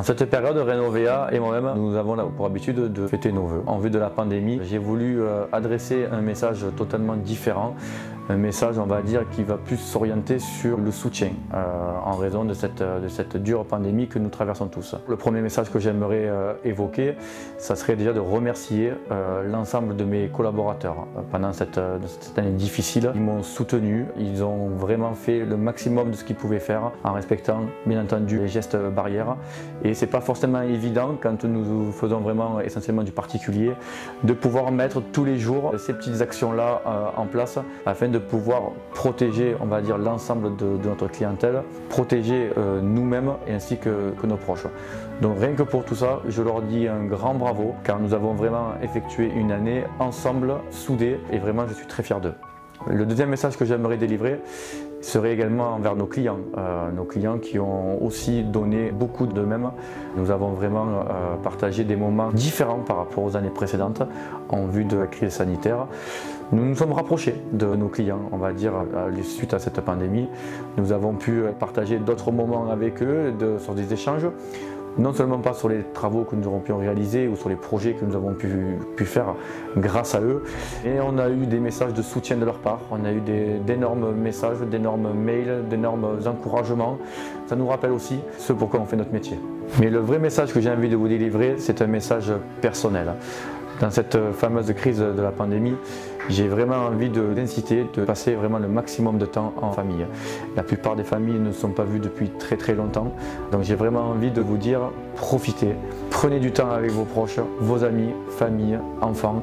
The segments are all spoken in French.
En cette période, Renovea et moi-même, nous avons pour habitude de fêter nos vœux. En vue de la pandémie, j'ai voulu adresser un message totalement différent, un message, on va dire, qui va plus s'orienter sur le soutien en raison de cette dure pandémie que nous traversons tous. Le premier message que j'aimerais évoquer, ça serait déjà de remercier l'ensemble de mes collaborateurs pendant cette année difficile. Ils m'ont soutenu, ils ont vraiment fait le maximum de ce qu'ils pouvaient faire en respectant bien entendu les gestes barrières. Et c'est pas forcément évident quand nous faisons vraiment essentiellement du particulier de pouvoir mettre tous les jours ces petites actions-là en place afin de pouvoir protéger, on va dire, l'ensemble de notre clientèle, protéger nous-mêmes ainsi que nos proches. Donc rien que pour tout ça, je leur dis un grand bravo car nous avons vraiment effectué une année ensemble, soudés, et vraiment je suis très fier d'eux. Le deuxième message que j'aimerais délivrer serait également envers nos clients qui ont aussi donné beaucoup d'eux-mêmes. Nous avons vraiment partagé des moments différents par rapport aux années précédentes en vue de la crise sanitaire. Nous nous sommes rapprochés de nos clients, on va dire, suite à cette pandémie. Nous avons pu partager d'autres moments avec eux, sur des échanges. Non seulement pas sur les travaux que nous aurons pu réaliser ou sur les projets que nous avons pu faire grâce à eux, et on a eu des messages de soutien de leur part, on a eu d'énormes messages, d'énormes mails, d'énormes encouragements. Ça nous rappelle aussi ce pourquoi on fait notre métier. Mais le vrai message que j'ai envie de vous délivrer, c'est un message personnel. Dans cette fameuse crise de la pandémie, j'ai vraiment envie d'inciter, de passer vraiment le maximum de temps en famille. La plupart des familles ne se sont pas vues depuis très longtemps, donc j'ai vraiment envie de vous dire, profitez, prenez du temps avec vos proches, vos amis, famille, enfants,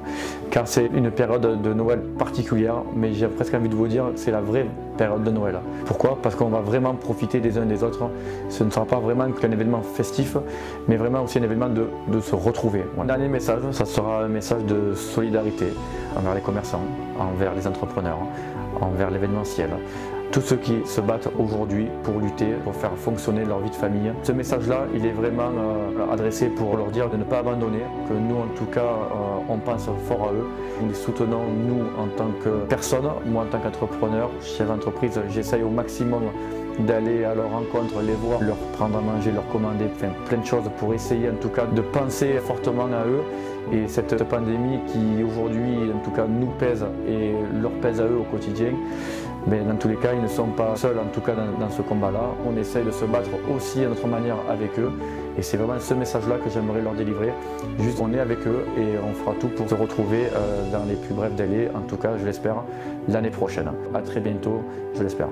car c'est une période de Noël particulière, mais j'ai presque envie de vous dire que c'est la vraie période de Noël. Pourquoi? Parce qu'on va vraiment profiter des uns des autres. Ce ne sera pas vraiment qu'un événement festif, mais vraiment aussi un événement de se retrouver. Mon dernier message, ça sera un message de solidarité envers les commerçants, envers les entrepreneurs, envers l'événementiel. Tous ceux qui se battent aujourd'hui pour lutter, pour faire fonctionner leur vie de famille. Ce message-là, il est vraiment adressé pour leur dire de ne pas abandonner, que nous en tout cas, on pense fort à eux. Nous les soutenons, nous en tant que personne, moi en tant qu'entrepreneur, chef d'entreprise, j'essaye au maximum d'aller à leur rencontre, les voir, leur prendre à manger, leur commander, enfin, plein de choses pour essayer en tout cas de penser fortement à eux. Et cette pandémie qui aujourd'hui en tout cas nous pèse et leur pèse à eux au quotidien, mais dans tous les cas ils ne sont pas seuls en tout cas dans ce combat-là. On essaye de se battre aussi à notre manière avec eux. Et c'est vraiment ce message-là que j'aimerais leur délivrer. Juste on est avec eux et on fera tout pour se retrouver dans les plus brefs délais, en tout cas je l'espère, l'année prochaine. À très bientôt, je l'espère.